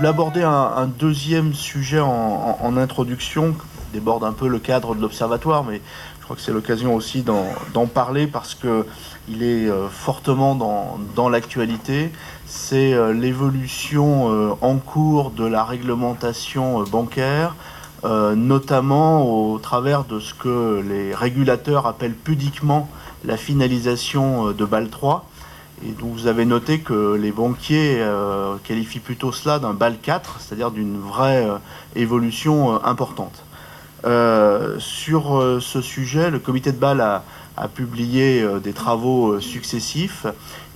voulais aborder un deuxième sujet en introduction, qui déborde un peu le cadre de l'Observatoire, mais je crois que c'est l'occasion aussi d'en parler parce qu'il est fortement dans l'actualité. C'est l'évolution en cours de la réglementation bancaire, notamment au travers de ce que les régulateurs appellent pudiquement la finalisation de Bâle III. Et donc vous avez noté que les banquiers qualifient plutôt cela d'un Bâle IV, c'est-à-dire d'une vraie évolution importante. Sur ce sujet, le comité de Bâle a publié des travaux successifs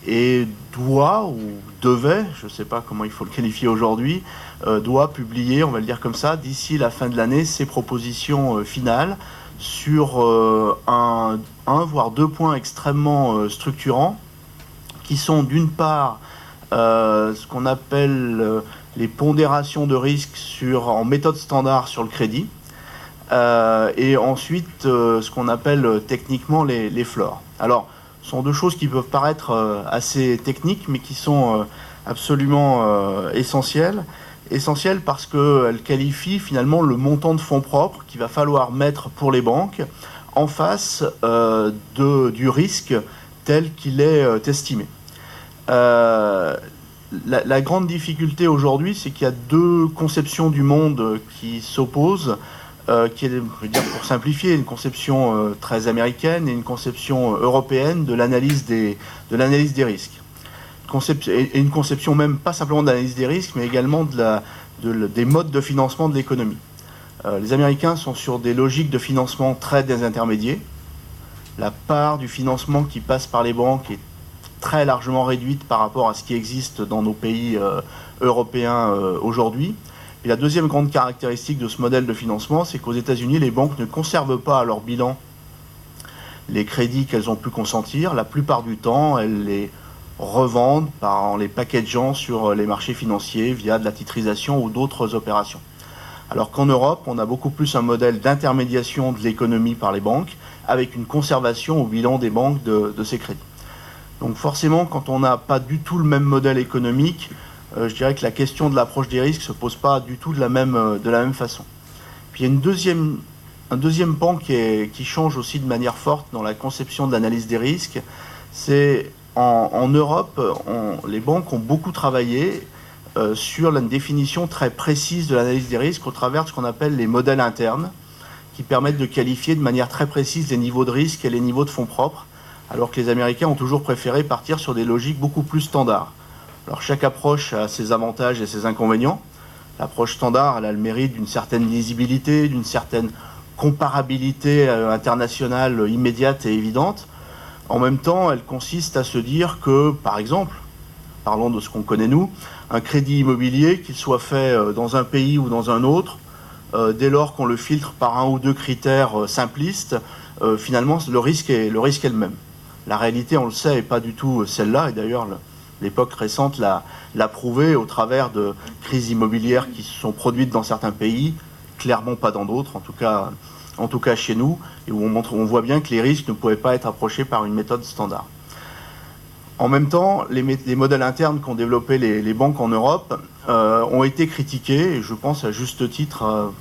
et doit, ou devait, je ne sais pas comment il faut le qualifier aujourd'hui, doit publier, on va le dire comme ça, d'ici la fin de l'année, ses propositions finales sur un voire deux points extrêmement structurants, qui sont d'une part ce qu'on appelle les pondérations de risque en méthode standard sur le crédit, et ensuite ce qu'on appelle techniquement les floors. Alors, ce sont deux choses qui peuvent paraître assez techniques, mais qui sont absolument essentielles. Essentielles parce qu'elles qualifient finalement le montant de fonds propres qu'il va falloir mettre pour les banques en face du risque tel qu'il est estimé. La grande difficulté aujourd'hui, c'est qu'il y a deux conceptions du monde qui s'opposent, qui est, je veux dire, pour simplifier, une conception très américaine et une conception européenne de l'analyse des risques. Et une conception même pas simplement de l'analyse des risques, mais également des modes de financement de l'économie. Les Américains sont sur des logiques de financement très désintermédiées. La part du financement qui passe par les banques est très largement réduite par rapport à ce qui existe dans nos pays européens aujourd'hui. Et la deuxième grande caractéristique de ce modèle de financement, c'est qu'aux États-Unis, les banques ne conservent pas à leur bilan les crédits qu'elles ont pu consentir. La plupart du temps, elles les revendent en les packageant sur les marchés financiers via de la titrisation ou d'autres opérations. Alors qu'en Europe, on a beaucoup plus un modèle d'intermédiation de l'économie par les banques, avec une conservation au bilan des banques de ces crédits. Donc forcément, quand on n'a pas du tout le même modèle économique, je dirais que la question de l'approche des risques ne se pose pas du tout de la même façon. Puis il y a un deuxième pan qui change aussi de manière forte dans la conception de l'analyse des risques. C'est en Europe, les banques ont beaucoup travaillé sur la définition très précise de l'analyse des risques au travers de ce qu'on appelle les modèles internes, qui permettent de qualifier de manière très précise les niveaux de risque et les niveaux de fonds propres, alors que les Américains ont toujours préféré partir sur des logiques beaucoup plus standards. Alors chaque approche a ses avantages et ses inconvénients. L'approche standard, elle a le mérite d'une certaine lisibilité, d'une certaine comparabilité internationale immédiate et évidente. En même temps, elle consiste à se dire que, par exemple, parlons de ce qu'on connaît nous, un crédit immobilier, qu'il soit fait dans un pays ou dans un autre, dès lors qu'on le filtre par un ou deux critères simplistes, finalement le risque est le même. La réalité, on le sait, n'est pas du tout celle-là, et d'ailleurs l'époque récente l'a prouvé au travers de crises immobilières qui se sont produites dans certains pays, clairement pas dans d'autres, en tout cas chez nous, et où on voit bien que les risques ne pouvaient pas être approchés par une méthode standard. En même temps, les modèles internes qu'ont développés les banques en Europe ont été critiqués, et je pense à juste titre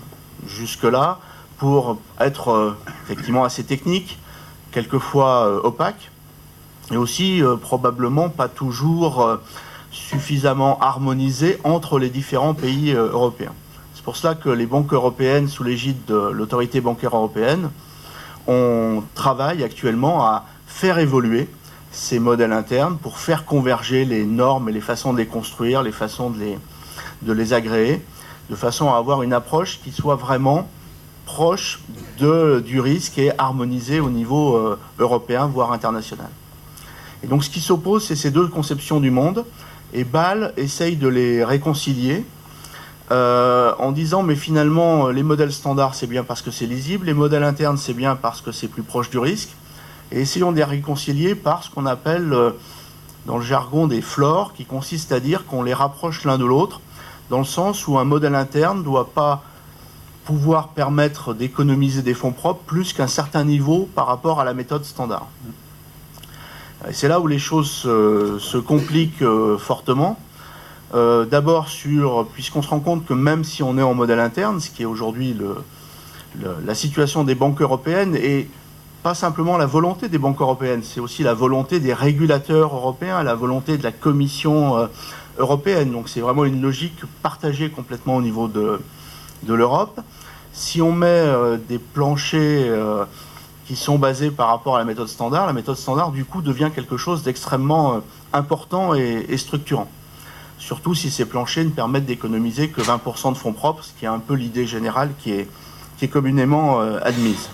jusque-là, pour être effectivement assez techniques, quelquefois opaques, et aussi probablement pas toujours suffisamment harmonisés entre les différents pays européens. C'est pour cela que les banques européennes, sous l'égide de l'autorité bancaire européenne, travaillent actuellement à faire évoluer ces modèles internes pour faire converger les normes et les façons de les construire, les façons de les agréer, de façon à avoir une approche qui soit vraiment proche du risque et harmonisée au niveau européen, voire international. Et donc ce qui s'oppose, c'est ces deux conceptions du monde, et Bâle essaye de les réconcilier en disant mais finalement les modèles standards c'est bien parce que c'est lisible, les modèles internes c'est bien parce que c'est plus proche du risque, et essayons de les réconcilier par ce qu'on appelle dans le jargon des floors, qui consiste à dire qu'on les rapproche l'un de l'autre, dans le sens où un modèle interne ne doit pas pouvoir permettre d'économiser des fonds propres plus qu'un certain niveau par rapport à la méthode standard. Et c'est là où les choses se compliquent fortement, D'abord puisqu'on se rend compte que même si on est en modèle interne, ce qui est aujourd'hui la situation des banques européennes, et pas simplement la volonté des banques européennes, c'est aussi la volonté des régulateurs européens, la volonté de la Commission européenne. Donc c'est vraiment une logique partagée complètement au niveau de l'Europe. Si on met des planchers qui sont basés par rapport à la méthode standard du coup devient quelque chose d'extrêmement important et structurant. Surtout si ces planchers ne permettent d'économiser que 20% de fonds propres, ce qui est un peu l'idée générale qui est communément admise.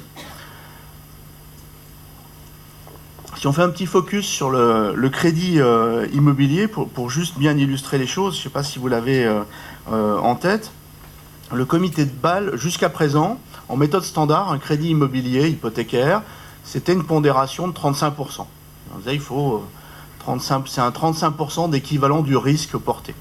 Si on fait un petit focus sur le crédit immobilier, pour juste bien illustrer les choses, je ne sais pas si vous l'avez en tête, le comité de Bâle, jusqu'à présent, en méthode standard, un crédit immobilier hypothécaire, c'était une pondération de 35%. On disait, il faut 35, c'est un 35% d'équivalent du risque porté.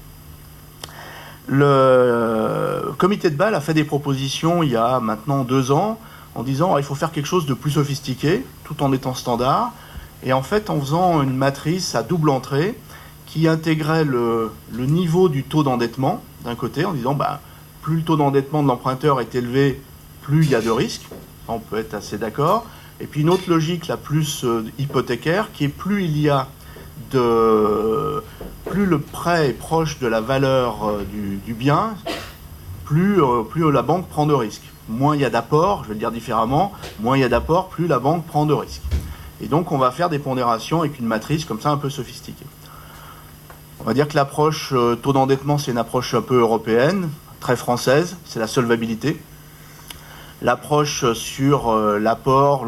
Le comité de Bâle a fait des propositions il y a maintenant 2 ans en disant il faut faire quelque chose de plus sophistiqué tout en étant standard et en fait en faisant une matrice à double entrée qui intégrait le niveau du taux d'endettement d'un côté en disant plus le taux d'endettement de l'emprunteur est élevé, plus il y a de risques. On peut être assez d'accord. Et puis une autre logique, la plus hypothécaire, qui est plus il y a plus le prêt est proche de la valeur du bien, plus la banque prend de risques. Moins il y a d'apport, je vais le dire différemment, moins il y a d'apport, plus la banque prend de risques. Et donc on va faire des pondérations avec une matrice comme ça un peu sophistiquée. On va dire que l'approche taux d'endettement, c'est une approche un peu européenne, très française, c'est la solvabilité. L'approche sur l'apport,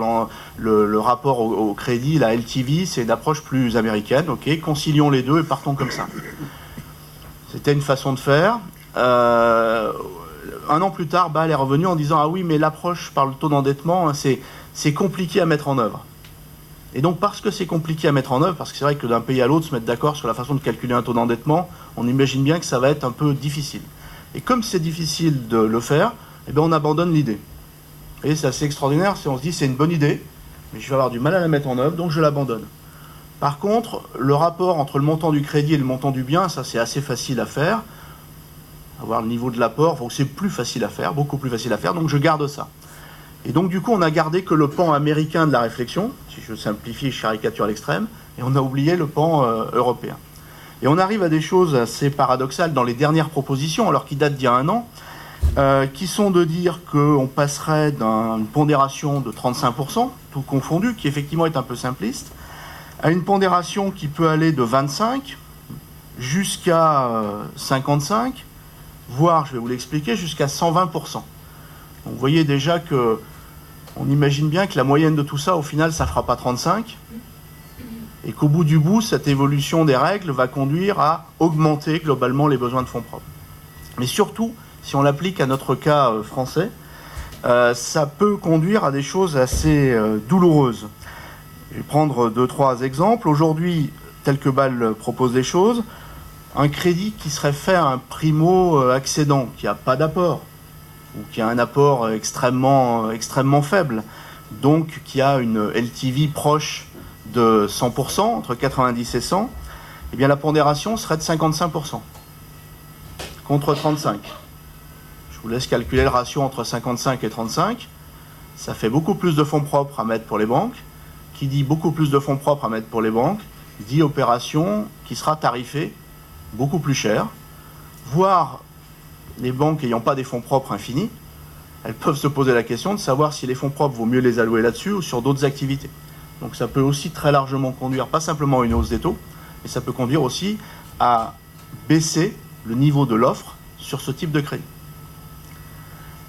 le rapport au crédit, la LTV, c'est une approche plus américaine. Ok, concilions les deux et partons comme ça. C'était une façon de faire. 1 an plus tard, Bâle est revenu en disant « Ah oui, mais l'approche par le taux d'endettement, c'est compliqué à mettre en œuvre. » Et donc, parce que c'est compliqué à mettre en œuvre, parce que c'est vrai que d'un pays à l'autre, se mettre d'accord sur la façon de calculer un taux d'endettement, on imagine bien que ça va être un peu difficile. Et comme c'est difficile de le faire, eh bien, on abandonne l'idée. Et c'est assez extraordinaire, on se dit c'est une bonne idée, mais je vais avoir du mal à la mettre en œuvre, donc je l'abandonne. Par contre, le rapport entre le montant du crédit et le montant du bien, ça c'est assez facile à faire. Avoir le niveau de l'apport, donc c'est plus facile à faire, beaucoup plus facile à faire, donc je garde ça. Et donc du coup, on a gardé que le pan américain de la réflexion, si je simplifie, je caricature à l'extrême, et on a oublié le pan européen. Et on arrive à des choses assez paradoxales dans les dernières propositions, alors qui datent d'il y a 1 an, qui sont de dire qu'on passerait d'une pondération de 35%, tout confondu, qui effectivement est un peu simpliste, à une pondération qui peut aller de 25 jusqu'à 55, voire, je vais vous l'expliquer, jusqu'à 120%. Donc vous voyez déjà que on imagine bien que la moyenne de tout ça, au final, ça ne fera pas 35, et qu'au bout du bout, cette évolution des règles va conduire à augmenter globalement les besoins de fonds propres. Mais surtout, si on l'applique à notre cas français, ça peut conduire à des choses assez douloureuses. Je vais prendre 2-3 exemples. Aujourd'hui, tel que Bâle propose les choses, un crédit qui serait fait à un primo-accédant, qui n'a pas d'apport, ou qui a un apport extrêmement faible, donc qui a une LTV proche de 100%, entre 90 et 100, eh bien la pondération serait de 55%, contre 35%. Je vous laisse calculer le ratio entre 55 et 35. Ça fait beaucoup plus de fonds propres à mettre pour les banques. Qui dit beaucoup plus de fonds propres à mettre pour les banques, dit opération qui sera tarifée beaucoup plus cher. Voire les banques n'ayant pas des fonds propres infinis, elles peuvent se poser la question de savoir si les fonds propres vaut mieux les allouer là-dessus ou sur d'autres activités. Donc ça peut aussi très largement conduire, pas simplement à une hausse des taux, mais ça peut conduire aussi à baisser le niveau de l'offre sur ce type de crédit.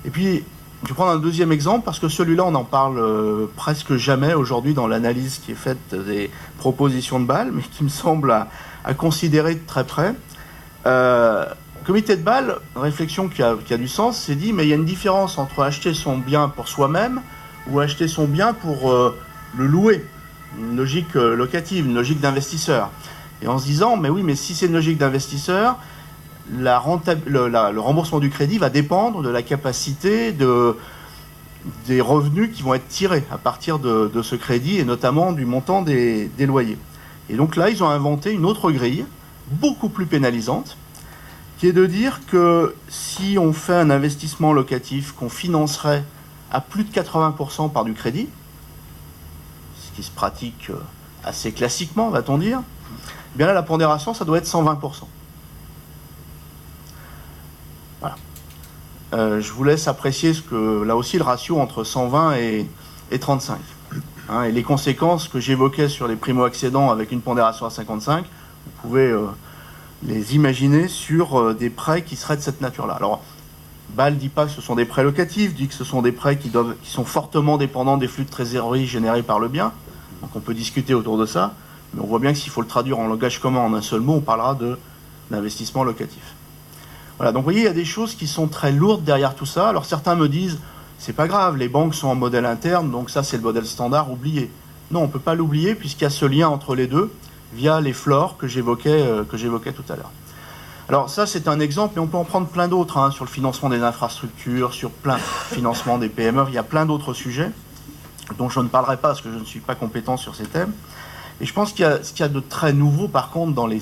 Et puis, je vais prendre un deuxième exemple, parce que celui-là, on en parle presque jamais aujourd'hui dans l'analyse qui est faite des propositions de Bâle, mais qui me semble à considérer de très près. Comité de Bâle, réflexion qui a du sens, s'est dit, mais il y a une différence entre acheter son bien pour soi-même ou acheter son bien pour le louer. Une logique locative, une logique d'investisseur. Et en se disant, mais oui, mais si c'est une logique d'investisseur, le remboursement du crédit va dépendre de la capacité des revenus qui vont être tirés à partir de ce crédit et notamment du montant des loyers. Et donc là, ils ont inventé une autre grille, beaucoup plus pénalisante, qui est de dire que si on fait un investissement locatif qu'on financerait à plus de 80% par du crédit, ce qui se pratique assez classiquement, va-t-on dire, eh bien là, la pondération, ça doit être 120%. Voilà. Je vous laisse apprécier là aussi le ratio entre 120 et 35. Hein, et les conséquences que j'évoquais sur les primo-accédants avec une pondération à 55, vous pouvez les imaginer sur des prêts qui seraient de cette nature-là. Alors, BAL ne dit pas que ce sont des prêts locatifs, dit que ce sont des prêts qui sont fortement dépendants des flux de trésorerie générés par le bien. Donc on peut discuter autour de ça, mais on voit bien que s'il faut le traduire en langage commun en un seul mot, on parlera d'investissement locatif. Voilà, donc vous voyez, il y a des choses qui sont très lourdes derrière tout ça. Alors certains me disent, c'est pas grave, les banques sont en modèle interne, donc ça c'est le modèle standard, oublié. Non, on ne peut pas l'oublier puisqu'il y a ce lien entre les deux via les floors que j'évoquais tout à l'heure. Alors ça c'est un exemple, mais on peut en prendre plein d'autres, hein, sur le financement des infrastructures, sur plein financement des PME, il y a plein d'autres sujets dont je ne parlerai pas parce que je ne suis pas compétent sur ces thèmes. Et je pense qu'il y a de très nouveau par contre dans les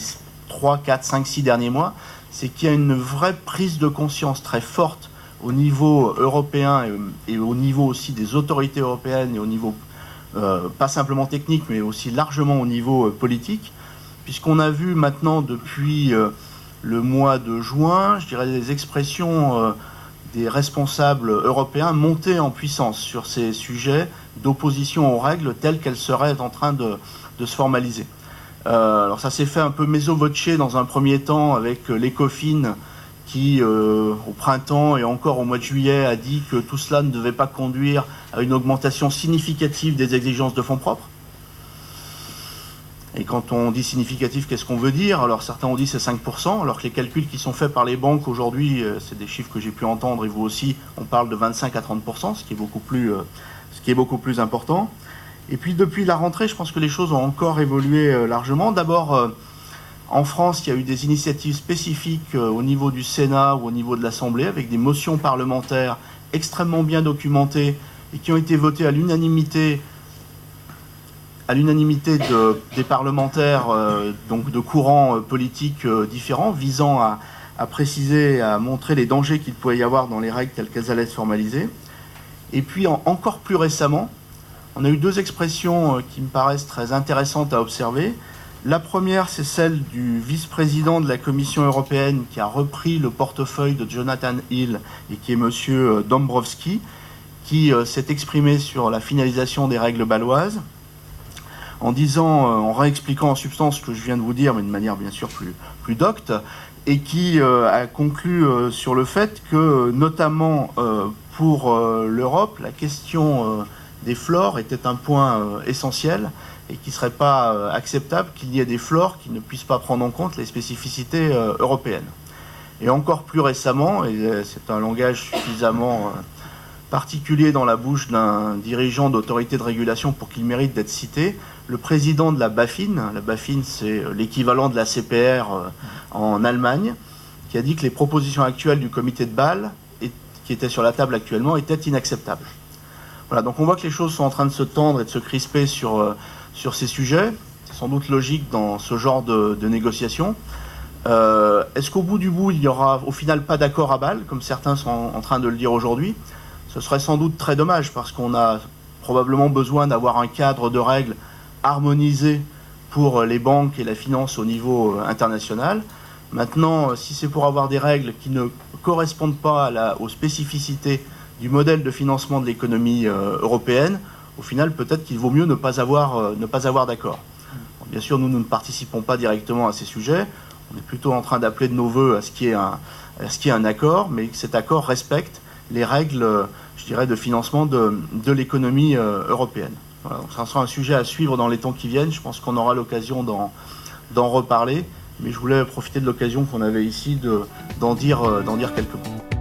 3, 4, 5, 6 derniers mois, c'est qu'il y a une vraie prise de conscience très forte au niveau européen et au niveau aussi des autorités européennes et au niveau pas simplement technique mais aussi largement au niveau politique, puisqu'on a vu maintenant depuis le mois de juin, je dirais des expressions des responsables européens monter en puissance sur ces sujets d'opposition aux règles telles qu'elles seraient en train de se formaliser. Alors ça s'est fait un peu mezzo voce dans un premier temps avec l'Ecofin qui, au printemps et encore au mois de juillet, a dit que tout cela ne devait pas conduire à une augmentation significative des exigences de fonds propres. Et quand on dit significatif, qu'est-ce qu'on veut dire? Alors certains ont dit c'est 5%, alors que les calculs qui sont faits par les banques aujourd'hui, c'est des chiffres que j'ai pu entendre, et vous aussi, on parle de 25 à 30%, ce qui est beaucoup plus important. Et puis depuis la rentrée, je pense que les choses ont encore évolué largement. D'abord, en France, il y a eu des initiatives spécifiques au niveau du Sénat ou au niveau de l'Assemblée, avec des motions parlementaires extrêmement bien documentées et qui ont été votées à l'unanimité des parlementaires, donc de courants politiques différents, visant à préciser, à montrer les dangers qu'il pouvait y avoir dans les règles telles qu'elles allaient se formaliser. Et puis encore plus récemment, on a eu deux expressions qui me paraissent très intéressantes à observer. La première, c'est celle du vice-président de la Commission européenne qui a repris le portefeuille de Jonathan Hill et qui est M. Dombrovskis, qui s'est exprimé sur la finalisation des règles bâloises en disant, en réexpliquant en substance ce que je viens de vous dire, mais de manière bien sûr plus docte, et qui a conclu sur le fait que, notamment pour l'Europe, la question des floors était un point essentiel et qu'il ne serait pas acceptable qu'il y ait des floors qui ne puissent pas prendre en compte les spécificités européennes. Et encore plus récemment, et c'est un langage suffisamment particulier dans la bouche d'un dirigeant d'autorité de régulation pour qu'il mérite d'être cité, le président de la BaFin c'est l'équivalent de la CPR en Allemagne, qui a dit que les propositions actuelles du comité de Bâle, qui étaient sur la table actuellement, étaient inacceptables. Voilà, donc on voit que les choses sont en train de se tendre et de se crisper sur ces sujets. C'est sans doute logique dans ce genre de négociations. Est-ce qu'au bout du bout, il n'y aura au final pas d'accord à Bâle, comme certains sont en train de le dire aujourd'hui? Ce serait sans doute très dommage, parce qu'on a probablement besoin d'avoir un cadre de règles harmonisé pour les banques et la finance au niveau international. Maintenant, si c'est pour avoir des règles qui ne correspondent pas aux spécificités du modèle de financement de l'économie européenne, au final, peut-être qu'il vaut mieux ne pas avoir d'accord. Bon, bien sûr, nous ne participons pas directement à ces sujets. On est plutôt en train d'appeler de nos voeux à ce qu'il y ait un accord, mais que cet accord respecte les règles, je dirais, de financement de l'économie européenne. Voilà, donc ça sera un sujet à suivre dans les temps qui viennent. Je pense qu'on aura l'occasion d'en reparler, mais je voulais profiter de l'occasion qu'on avait ici d'en dire quelques mots.